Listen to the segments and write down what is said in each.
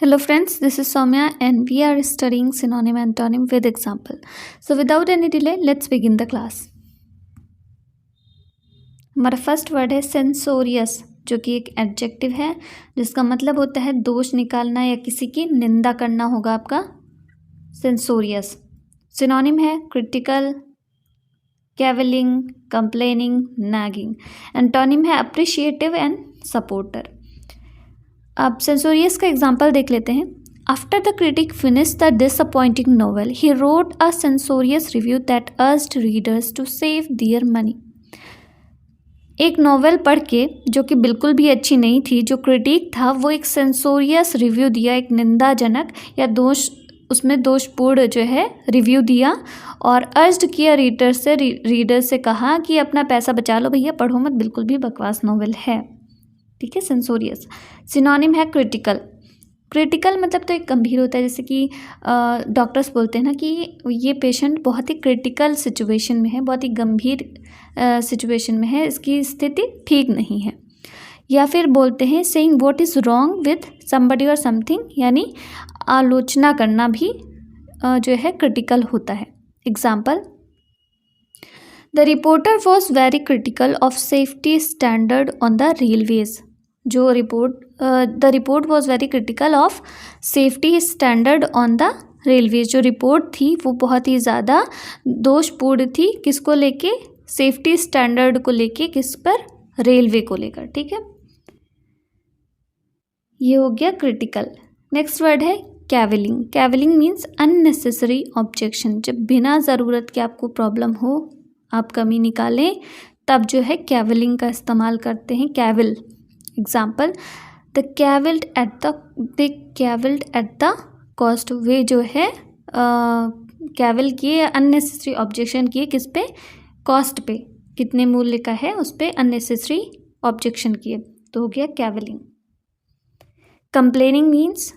Hello friends, this is Soumya and we are studying synonym and antonym with example. So without any delay, let's begin the class. हमारा first word है सेंसोरियस, जो कि एक adjective है जिसका मतलब होता है दोष निकालना या किसी की निंदा करना होगा आपका सेंसोरियस। सिनोनिम है critical, cavilling, complaining, nagging. Antonym है अप्रिशिएटिव एंड सपोर्टर। अब सेंसोरियस का एग्जाम्पल देख लेते हैं। After the critic finish the disappointing novel he wrote a censorious review that urged readers to save their money. एक novel पढ़ के जो कि बिल्कुल भी अच्छी नहीं थी, जो क्रिटिक था वो एक सेंसोरियस रिव्यू दिया, एक निंदाजनक या उसमें दोषपूर्ण जो है रिव्यू दिया और अर्ज्ड किया रीडर से कहा कि अपना पैसा बचा लो भैया, पढ़ो मत, बिल्कुल भी बकवास नोवेल है। ठीक है, सेंसोरियस। सिनोनिम है क्रिटिकल। क्रिटिकल मतलब तो एक गंभीर होता है, जैसे कि डॉक्टर्स बोलते हैं ना कि ये पेशेंट बहुत ही क्रिटिकल सिचुएशन में है, बहुत ही गंभीर सिचुएशन में है, इसकी स्थिति ठीक नहीं है। या फिर बोलते हैं saying what is wrong with somebody और समथिंग, यानी आलोचना करना भी जो है क्रिटिकल होता है। Example, the reporter was very critical of safety standard on the railways. The report was very critical of safety standard on the railways. जो रिपोर्ट थी वो बहुत ही ज़्यादा दोषपूर्ण थी, किसको लेके? सेफ्टी स्टैंडर्ड को लेके, किस पर? रेलवे को लेकर। ठीक है, ये हो गया क्रिटिकल। नेक्स्ट वर्ड है कैविलिंग। कैविलिंग मीन्स अननेसेसरी ऑब्जेक्शन। जब बिना ज़रूरत के आपको प्रॉब्लम हो, आप कमी निकालें, तब जो है कैविलिंग का इस्तेमाल करते हैं। Cavil. Example, the cavilled at the cost. वे जो है कैविल किए, अननेसेसरी ऑब्जेक्शन किए, किस पे? कॉस्ट पे, कितने मूल्य का है उस पे अननेसेसरी ऑब्जेक्शन किए, तो हो गया cavilling. Complaining means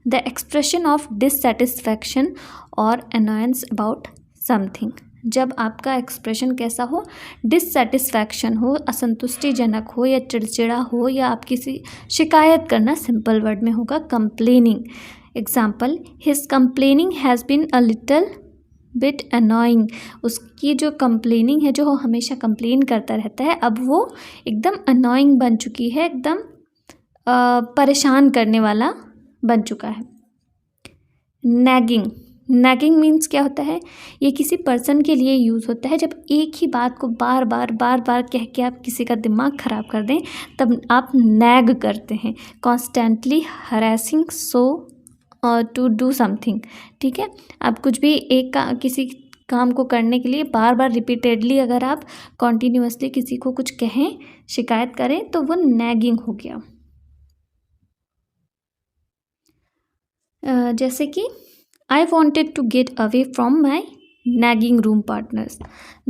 the expression of dissatisfaction और अनॉयंस अबाउट समथिंग। जब आपका एक्सप्रेशन कैसा हो? डिससेटिस्फैक्शन हो, असंतुष्टिजनक हो या चिड़चिड़ा हो, या आप किसी शिकायत करना, सिंपल वर्ड में होगा complaining. Example, his complaining has been a little bit annoying. उसकी जो कंप्लेनिंग है, जो वो हमेशा कंप्लेन करता रहता है, अब वो एकदम अनोइंग बन चुकी है, एकदम परेशान करने वाला बन चुका है। नैगिंग। नैगिंग मीन्स क्या होता है? ये किसी पर्सन के लिए यूज़ होता है जब एक ही बात को बार बार कह के आप किसी का दिमाग ख़राब कर दें, तब आप नैग करते हैं। Constantly harassing so to do something. ठीक है, आप कुछ भी किसी काम को करने के लिए बार रिपीटेडली अगर आप कॉन्टीन्यूअसली किसी को कुछ कहें, शिकायत करें, तो वो नैगिंग हो गया। जैसे कि I wanted to get away from my nagging room partners,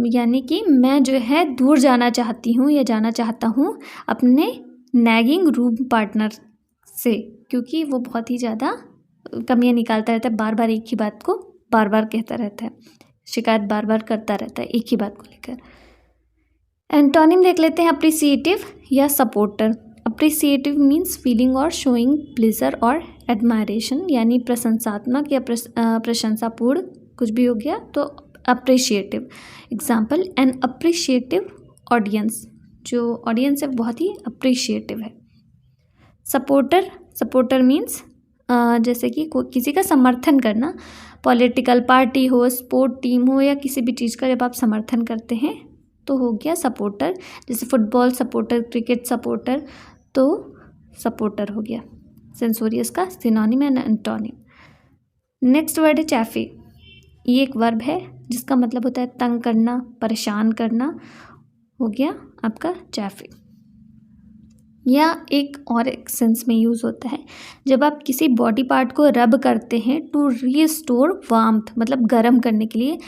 यानी कि मैं जो है दूर जाना चाहती हूँ या जाना चाहता हूँ अपने नैगिंग रूम पार्टनर से, क्योंकि वो बहुत ही ज़्यादा कमियाँ निकालता रहता है, बार एक ही बात को बार कहता रहता है, शिकायत बार करता रहता है एक ही बात को लेकर। एंटोनिम देख लेते हैं, अप्रिसिएटिव या सपोर्टर। अप्रिसिएटिव मीन्स फीलिंग और शोइंग प्लेजर और एडमायरेशन, यानी प्रशंसात्मक या प्रशंसापूर्ण, कुछ भी हो गया तो appreciative. Example, an appreciative audience. जो ऑडियंस है बहुत ही अप्रिशिएटिव है। सपोर्टर मीन्स जैसे कि किसी का समर्थन करना, पॉलिटिकल पार्टी हो, स्पोर्ट टीम हो, या किसी भी चीज़ का जब आप समर्थन करते हैं तो हो गया सपोर्टर। जैसे फुटबॉल सपोर्टर, क्रिकेट सपोर्टर, तो सपोर्टर हो गया सेंसोरियस का synonym and antonym. Next word है चैफी। ये एक वर्ब है जिसका मतलब होता है तंग करना, परेशान करना, हो गया आपका चैफी। या एक और एक सेंस में यूज़ होता है जब आप किसी बॉडी पार्ट को रब करते हैं टू रीस्टोर वार्मथ, मतलब गर्म करने के लिए।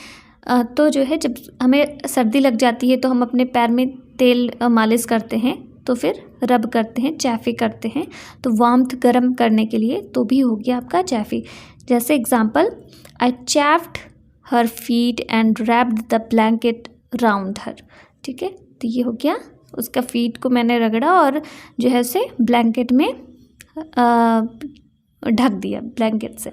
तो जो है जब हमें सर्दी लग जाती है तो हम अपने पैर में तेल मालिश करते हैं, तो फिर रब करते हैं, चैफी करते हैं, तो वार्मथ गर्म करने के लिए, तो भी हो गया आपका चैफी। जैसे example, I chafed her feet and wrapped the blanket round her. ठीक है, तो ये हो गया, उसका फीट को मैंने रगड़ा और जो है उसे ब्लैंकेट में ढक दिया ब्लैंकेट से,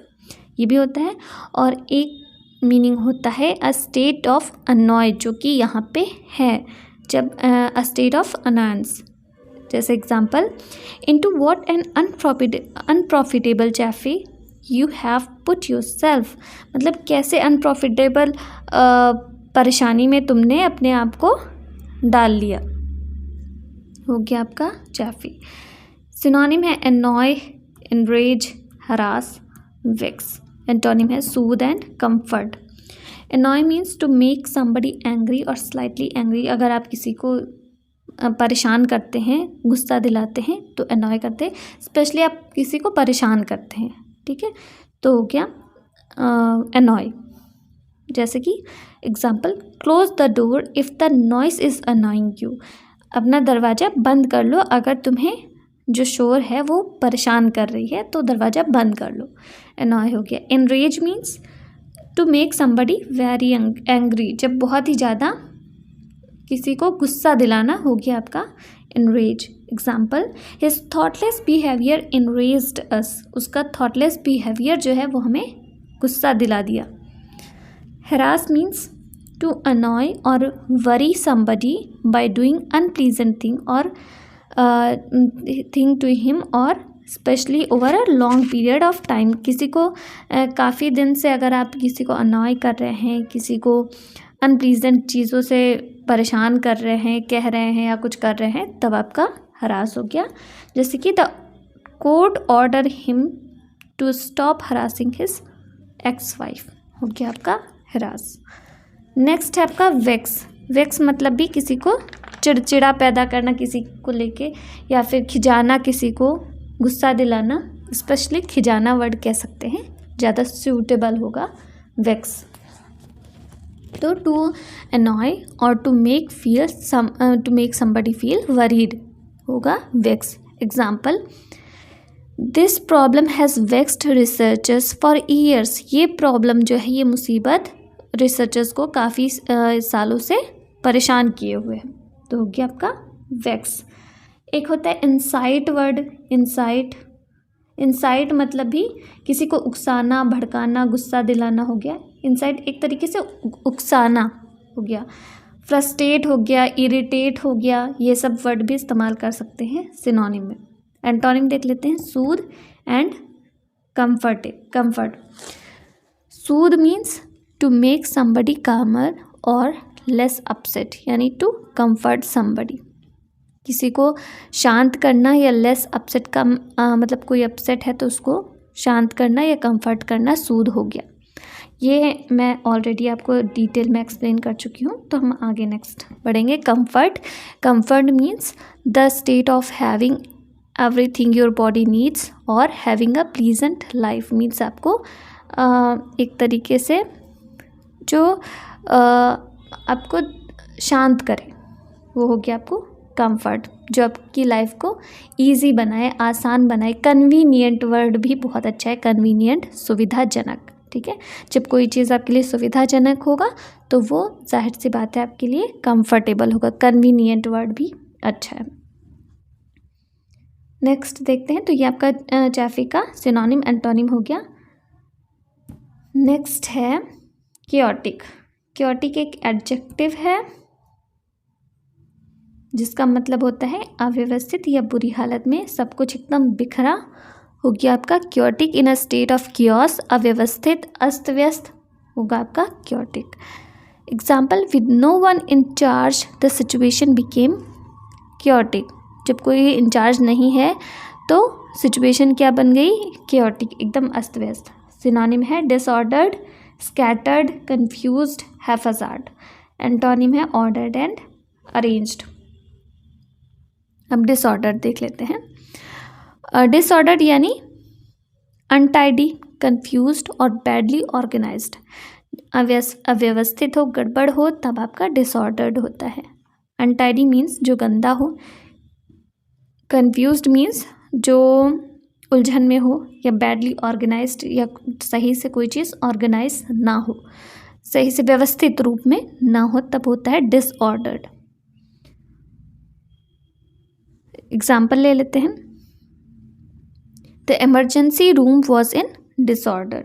ये भी होता है। और एक मीनिंग होता है अ स्टेट ऑफ अनॉय, जो कि यहाँ पे है, जब अ स्टेट ऑफ अनॉयंस। जैसे example, into what an unprofitable cafe you have put yourself, मतलब कैसे अनप्रॉफिटेबल परेशानी में तुमने अपने आप को डाल लिया, हो गया आपका चैफी। सिनोनिम है annoy, enrage, harass, vex. Antonym है soothe and comfort. Annoy means to make somebody angry और स्लाइटली एंग्री, अगर आप किसी को परेशान करते हैं, गुस्सा दिलाते हैं तो एनॉय करते हैं, स्पेशली आप किसी को परेशान करते हैं, ठीक है, तो हो गया एनॉय। जैसे कि example, close the door if the noise is annoying you, अपना दरवाज़ा बंद कर लो अगर तुम्हें जो शोर है वो परेशान कर रही है, तो दरवाज़ा बंद कर लो, एनॉय हो गया। Enrage means to make somebody very angry, जब बहुत ही ज़्यादा किसी को गुस्सा दिलाना, हो गया आपका enrage. Example, his thoughtless behaviour enraged us, उसका थॉटलेस बिहेवियर जो है वो हमें गुस्सा दिला दिया। हरास मीन्स टू अनॉय और worry somebody by doing unpleasant thing और थिंग टू हिम और specially over a long period of time, किसी को काफ़ी दिन से अगर आप किसी को अनॉय कर रहे हैं, किसी को अनप्लीजेंट चीज़ों से परेशान कर रहे हैं, कह रहे हैं या कुछ कर रहे हैं, तब आपका हरास हो गया। जैसे कि the court order him to stop harassing his ex wife, हो गया आपका हरास। नेक्स्ट है आपका वेक्स। वेक्स मतलब भी किसी को चिड़चिड़ा पैदा करना किसी को लेके, या फिर खिजाना, किसी को गुस्सा दिलाना, स्पेशली खिजाना वर्ड कह सकते हैं, ज़्यादा सूटेबल होगा वेक्स। तो टू अनॉय और to make somebody feel worried होगा vex. Example, this problem has vexed researchers for years, ये प्रॉब्लम जो है, ये मुसीबत रिसर्चर्स को काफ़ी सालों से परेशान किए हुए हैं, तो हो गया आपका वेक्स। एक होता है इंसाइट वर्ड। इंसाइट मतलब भी किसी को उकसाना, भड़काना, गुस्सा दिलाना, हो गया इंसाइट, एक तरीके से उकसाना हो गया। फ्रस्ट्रेट हो गया, इरिटेट हो गया, ये सब वर्ड भी इस्तेमाल कर सकते हैं सिनोनिम में। एंटोनिम देख लेते हैं, soothe and comfort. Soothe means to make somebody calmer और लेस अपसेट, यानी टू कंफर्ट समबडी, किसी को शांत करना या लेस अपसेट का मतलब कोई अपसेट है तो उसको शांत करना या कंफर्ट करना सूद हो गया। ये मैं ऑलरेडी आपको डिटेल में एक्सप्लेन कर चुकी हूँ, तो हम आगे नेक्स्ट बढ़ेंगे। Comfort means the state of having everything your body needs और having a pleasant life, means आपको एक तरीके से जो आपको शांत करे, वो हो गया आपको कंफर्ट, जो आपकी लाइफ को इजी बनाए, आसान बनाए। कन्वीनियंट वर्ड भी बहुत अच्छा है, कन्वीनियंट, सुविधाजनक, ठीक है। जब कोई चीज़ आपके लिए सुविधाजनक होगा तो वो जाहिर सी बात है आपके लिए कंफर्टेबल होगा। कन्वीनियंट वर्ड भी अच्छा है। नेक्स्ट देखते हैं, तो ये आपका चैफी का सिनोनिम एंटोनिम हो गया। नेक्स्ट है क्योटिक। क्योटिक एक एडजेक्टिव है जिसका मतलब होता है अव्यवस्थित या बुरी हालत में, सब कुछ एकदम बिखरा, हो गया आपका chaotic. In a state of chaos, अव्यवस्थित, अस्त व्यस्त, होगा आपका chaotic. Example, with no one in charge the situation became chaotic, जब कोई इंचार्ज नहीं है तो सिचुएशन क्या बन गई, क्योटिक, एकदम अस्त व्यस्त। सिनोनिम है डिसऑर्डर्ड, स्कैटर्ड, कंफ्यूज्ड, हैफाजार्ड। एंटोनिम है ऑर्डर्ड एंड अरेंज्ड। अब डिसऑर्डर देख लेते हैं। डिसऑर्डर्ड यानी अनटाइडी, कंफ्यूज्ड और बैडली ऑर्गेनाइज्ड, अव्यवस्थित हो, गड़बड़ हो, तब आपका डिसऑर्डर्ड होता है। अनटाइडी मीन्स जो गंदा हो, कंफ्यूज्ड मीन्स जो उलझन में हो, या बैडली ऑर्गेनाइज्ड या सही से कोई चीज़ ऑर्गेनाइज ना हो, सही से व्यवस्थित रूप में ना हो, तब होता है डिसऑर्डर्ड। एग्जाम्पल ले लेते हैं। The emergency room was in disorder,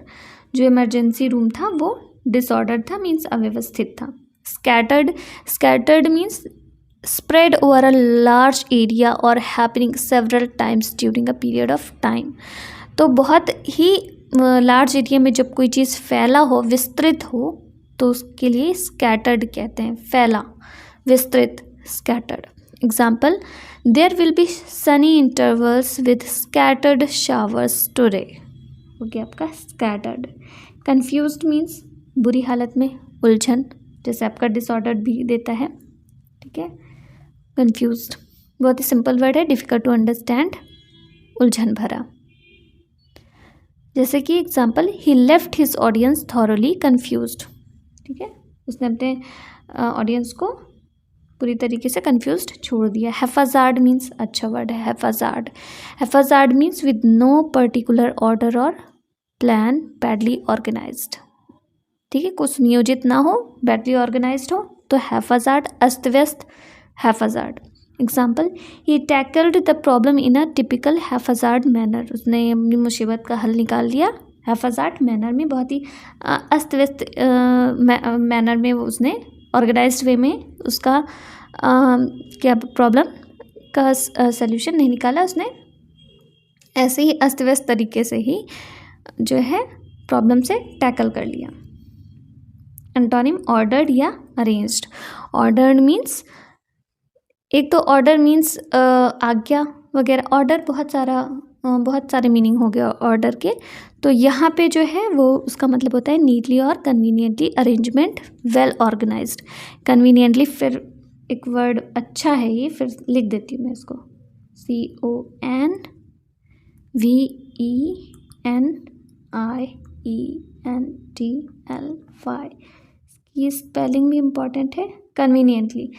जो इमरजेंसी रूम था वो डिसऑर्डर था, मीन्स अव्यवस्थित था। Scattered means spread over a large area or happening several times during a period of time। तो बहुत ही लार्ज एरिया में जब कोई चीज़ फैला हो, विस्तृत हो, तो उसके लिए स्कैटर्ड कहते हैं। फैला, विस्तृत, scattered. Example, there will be sunny intervals with scattered showers today, हो गया आपका स्कैटर्ड। कन्फ्यूज्ड मीन्स बुरी हालत में, उलझन, जैसे आपका डिसऑर्डर भी देता है, ठीक है। कंफ्यूज्ड बहुत ही सिंपल वर्ड है, डिफिकल्ट टू अंडरस्टैंड, उलझन भरा। जैसे कि example, he left his audience thoroughly confused, ठीक है, उसने अपने ऑडियंस को पूरी तरीके से कंफ्यूज्ड छोड़ दिया। हैफाजार्ड मीन्स अच्छा वर्ड है, haphazard. Haphazard means with no particular order और प्लान, बैडली ऑर्गेनाइज्ड, ठीक है, कुछ नियोजित ना हो, बैडली ऑर्गेनाइज्ड हो, तो हैफाजार्ड, अस्त व्यस्त, haphazard. Example, he tackled the problem in a typical haphazard manner, उसने अपनी मुसीबत का हल निकाल लिया हैफाजार्ड मैनर में, बहुत ही अस्त व्यस्त मैनर में उसने ऑर्गेनाइज्ड वे में उसका क्या प्रॉब्लम का सल्यूशन नहीं निकाला, उसने ऐसे ही अस्त व्यस्त तरीके से ही जो है प्रॉब्लम से टैकल कर लिया। एंटोनिम, ऑर्डर्ड या अरेंज्ड। ऑर्डर्ड मीन्स, एक तो ऑर्डर मीन्स आज्ञा वगैरह, ऑर्डर बहुत सारे मीनिंग हो गया ऑर्डर के, तो यहाँ पे जो है वो उसका मतलब होता है नीटली और conveniently arrangement, well organised. Conveniently फिर एक वर्ड अच्छा है ये, फिर लिख देती हूँ मैं इसको, CONVENIENTLY, ये स्पेलिंग भी इम्पॉर्टेंट है। कन्वीनियंटली,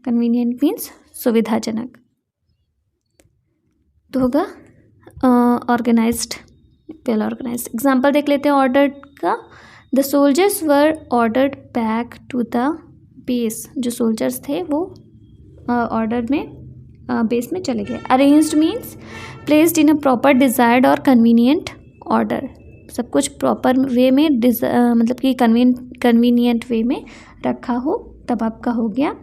कन्वीनियंट मीन्स सुविधाजनक, तो होगा ऑर्गेनाइज्ड, वेल ऑर्गेनाइज्ड। एग्जाम्पल देख लेते हैं ऑर्डर्ड का। The soldiers were ordered back to the base, जो सोल्जर्स थे वो ऑर्डर में बेस में चले गए। Arranged means placed in a proper desired और कन्वीनियंट ऑर्डर, सब कुछ प्रॉपर वे में मतलब कि कन्वीनियंट वे में रखा हो, तब आपका हो गया,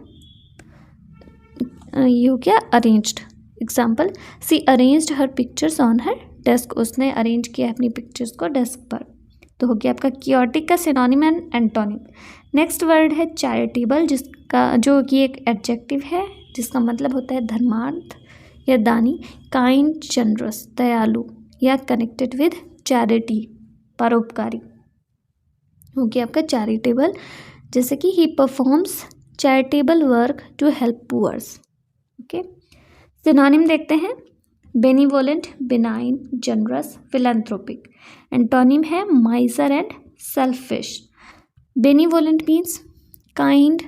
ये हो गया arranged. Example, she arranged her pictures on her desk, उसने अरेंज किया अपनी पिक्चर्स को डेस्क पर, तो हो गया आपका कियोटिक का synonym and antonym. Next word है चैरिटेबल, जिसका जो कि एक एडजेक्टिव है, जिसका मतलब होता है धर्मार्थ या दानी। काइंड, जनरस, दयालु या कनेक्टेड विद चैरिटी, परोपकारी, हो गया आपका चैरिटेबल। जैसे कि he performs charitable work to help poors, okay. Synonym देखते हैं, benevolent, benign, generous, philanthropic. Antonym है miser and selfish. Benevolent means kind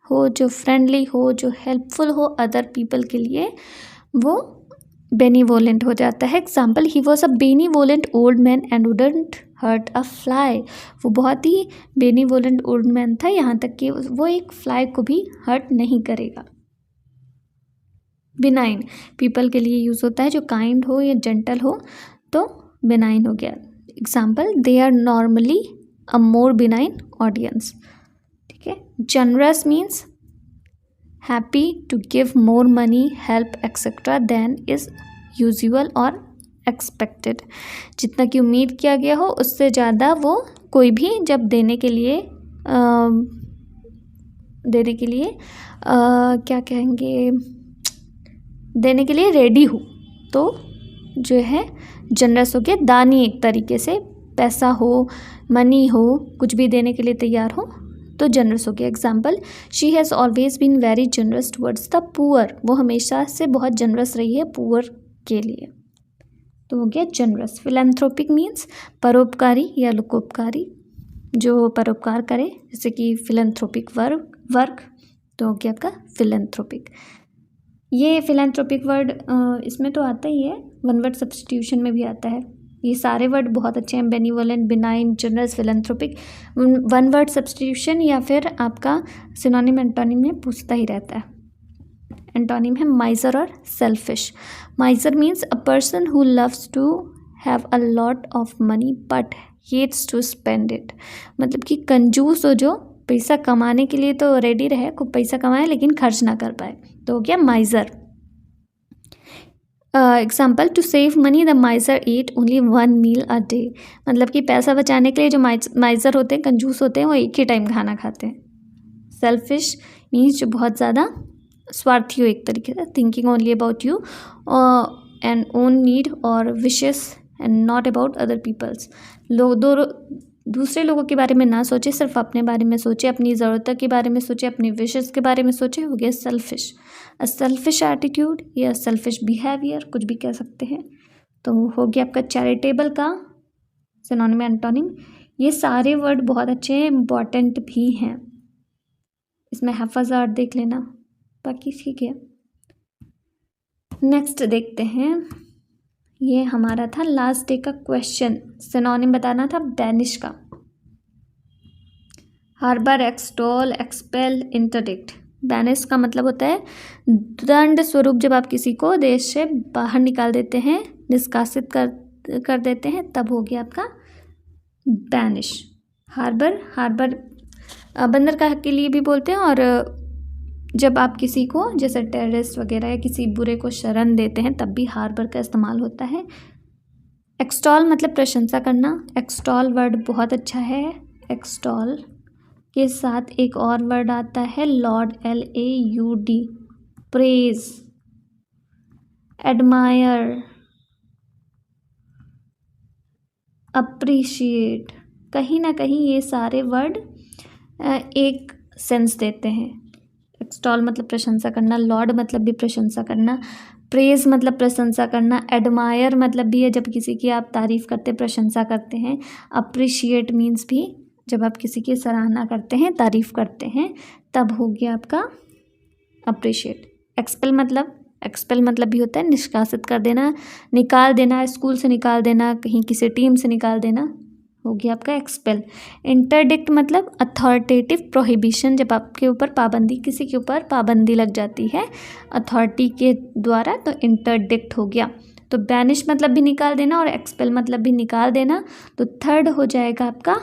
हो, जो फ्रेंडली हो, जो हेल्पफुल हो अदर पीपल के लिए, वो बेनिवोलेंट हो जाता है। Example, he was a benevolent old man and wouldn't hurt a fly, वो बहुत ही बेनिवोलेंट ओल्ड मैन था, यहाँ तक कि वो एक फ्लाई को भी हर्ट नहीं करेगा। बिनाइन, पीपल के लिए यूज़ होता है, जो काइंड हो या जेंटल हो, तो बिनाइन हो गया। Example, they are normally a more benign audience, ठीक है। Generous means happy to give more money, help extra than is usual और एक्सपेक्टेड, जितना कि उम्मीद किया गया हो उससे ज़्यादा वो कोई भी जब देने के लिए क्या कहेंगे, देने के लिए रेडी हो, तो जो है जनरस हो गया। दानी, एक तरीके से पैसा हो, मनी हो, कुछ भी देने के लिए तैयार हो, तो जनरस हो गया। Example, she has always been very generous towards the poor, वो हमेशा से बहुत जनरस रही है पुअर के लिए, तो हो गया जनरस। फिलैंथ्रोपिक मीन्स परोपकारी या लोकोपकारी, जो परोपकार करे, जैसे कि फिलैंथ्रोपिक वर्क, तो हो गया आपका फिलैंथ्रोपिक। ये फिलैंथ्रोपिक वर्ड इसमें तो आता ही है, वन वर्ड सब्स्टिट्यूशन में भी आता है। ये सारे वर्ड बहुत अच्छे हैं, benevolent, benign, generous, philanthropic. One word substitution या फिर आपका सिनोनिम एंटोनिम में पूछता ही रहता है। एंटोनिम है माइजर और selfish. Miser means a person who loves to have a lot of money but hates to spend it. मतलब कि कंजूस हो, जो पैसा कमाने के लिए तो रेडी रहे, खूब पैसा कमाए लेकिन खर्च ना कर पाए, तो हो गया miser. Example, to save money the miser eat only 1 meal a day. मतलब कि पैसा बचाने के लिए जो माइजर होते हैं, कंजूस होते हैं, वो एक ही टाइम खाना खाते हैं। सेल्फिश मीन्स जो बहुत ज़्यादा स्वार्थी हो एक तरीके से, thinking only about you and own need और wishes and not about other peoples. दूसरे लोगों के बारे में ना सोचे, सिर्फ अपने बारे में सोचे, अपनी ज़रूरतों के बारे में सोचे, अपनी विशेस के बारे में सोचे, हो गया सेल्फिश। अ सेल्फिश एटीट्यूड या सेल्फिश बिहेवियर, कुछ भी कह सकते हैं। तो हो गया आपका चैरिटेबल का सिनोनिम एंटोनिम। ये सारे वर्ड बहुत अच्छे हैं, इम्पॉर्टेंट भी हैं, इसमें हैफाज़ात देख लेना, बाकी ठीक है। नेक्स्ट देखते हैं, ये हमारा था लास्ट डे का क्वेश्चन। सिनोनिम बताना था बैनिश का। Harbour, extol, expel, interdict. Banish का मतलब होता है दंड स्वरूप, जब आप किसी को देश से बाहर निकाल देते हैं, निष्कासित कर देते हैं, तब हो गया आपका बैनिश। हार्बर बंदरगाह के लिए भी बोलते हैं, और जब आप किसी को जैसे टेररिस्ट वगैरह या किसी बुरे को शरण देते हैं, तब भी हार्बर का इस्तेमाल होता है। एक्सटॉल मतलब प्रशंसा करना। एक्सटॉल वर्ड बहुत अच्छा है। एक्सटॉल के साथ एक और वर्ड आता है Lord, LAUD, praise, admire, appreciate. कहीं ना कहीं ये सारे वर्ड एक सेंस देते हैं। एक्सटॉल मतलब प्रशंसा करना, लॉर्ड मतलब भी प्रशंसा करना, प्रेज मतलब प्रशंसा करना, एडमायर मतलब भी है जब किसी की आप तारीफ़ करते, प्रशंसा करते हैं। अप्रिशिएट मीन्स भी जब आप किसी की सराहना करते हैं, तारीफ़ करते हैं, तब हो गया आपका अप्रिशिएट। एक्सपेल मतलब भी होता है निष्कासित कर देना, निकाल देना, स्कूल से निकाल देना, कहीं किसी टीम से निकाल देना, हो गया आपका एक्सपेल। इंटरडिक्ट मतलब अथॉरिटेटिव प्रोहिबिशन, जब आपके ऊपर पाबंदी, किसी के ऊपर पाबंदी लग जाती है अथॉरिटी के द्वारा, तो इंटरडिक्ट हो गया। तो बैनिश मतलब भी निकाल देना और एक्सपेल मतलब भी निकाल देना, तो थर्ड हो जाएगा आपका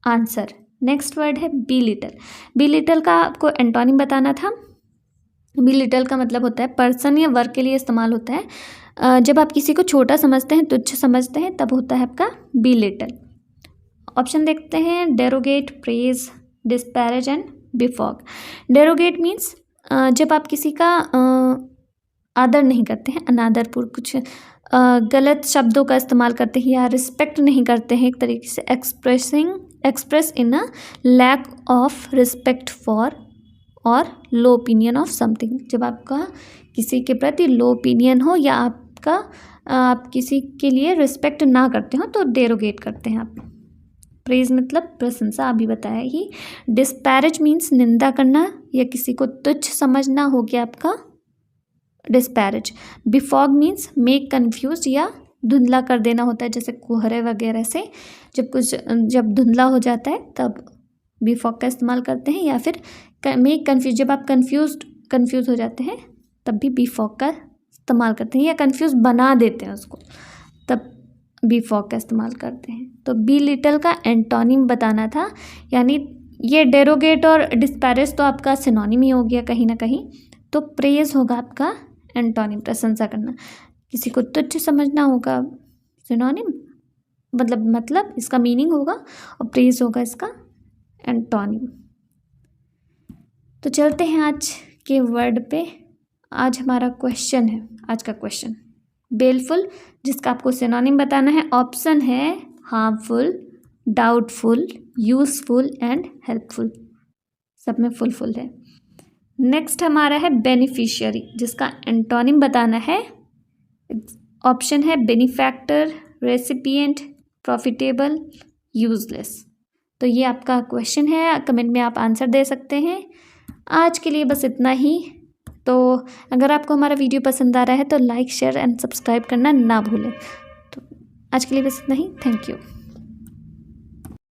आंसर। नेक्स्ट वर्ड है बी लिटल। बी लिटल का आपको एंटोनिम बताना था। बी लिटल का मतलब होता है पर्सन या वर्क के लिए इस्तेमाल होता है। जब आप किसी को छोटा समझते हैं, तुच्छ समझते हैं, तब होता है आपका बी लिटल। ऑप्शन देखते हैं, derogate, praise, disparage and befog. Derogate means जब आप किसी का आदर नहीं करते हैं, अनादरपूर्व कुछ गलत शब्दों का इस्तेमाल करते हैं या रिस्पेक्ट नहीं करते हैं, एक तरीके से express in a lack of respect for और लो ओपिनियन ऑफ समथिंग। जब आपका किसी के प्रति लो ओपिनियन हो या आप किसी के लिए रिस्पेक्ट ना करते हो, तो डेरोगेट करते हैं आप। प्रेज मतलब प्रशंसा, अभी बताया ही। डिस्पैरेज मीन्स निंदा करना या किसी को तुच्छ समझना, हो गया आपका डिस्पैरेज। बिफॉग मीन्स मेक कन्फ्यूज या धुंधला कर देना होता है, जैसे कोहरे वगैरह से जब धुंधला हो जाता है, तब बिफॉग का इस्तेमाल करते हैं। या फिर मेक कन्फ्यूज, जब आप कन्फ्यूज हो जाते हैं, तब भी बिफॉग का इस्तेमाल करते हैं, या कन्फ्यूज बना देते हैं उसको, तब बिफॉग का इस्तेमाल करते हैं। तो बी लिटल का एंटोनिम बताना था, यानी ये डेरोगेट और डिस्पैरेज तो आपका सिनोनिम ही हो गया कहीं ना कहीं। तो प्रेज होगा आपका एंटोनिम, प्रशंसा करना। किसी को तुच्छ समझना होगा सिनोनिम, मतलब इसका मीनिंग होगा, और प्रेज होगा इसका एंटोनिम। तो चलते हैं आज के वर्ड पे। आज हमारा क्वेश्चन है, आज का क्वेश्चन बेलफुल, जिसका आपको सिनोनिम बताना है। ऑप्शन है harmful, doubtful, useful and helpful, सब में फुल है। नेक्स्ट हमारा है बेनिफिशियरी, जिसका एंटोनिम बताना है। ऑप्शन है बेनिफैक्टर, रेसिपिएंट, प्रॉफिटेबल, यूजलेस। तो ये आपका क्वेश्चन है, कमेंट में आप आंसर दे सकते हैं। आज के लिए बस इतना ही। तो अगर आपको हमारा वीडियो पसंद आ रहा है तो लाइक, शेयर एंड सब्सक्राइब करना ना भूलें। तो आज के लिए बस इतना ही। Thank you.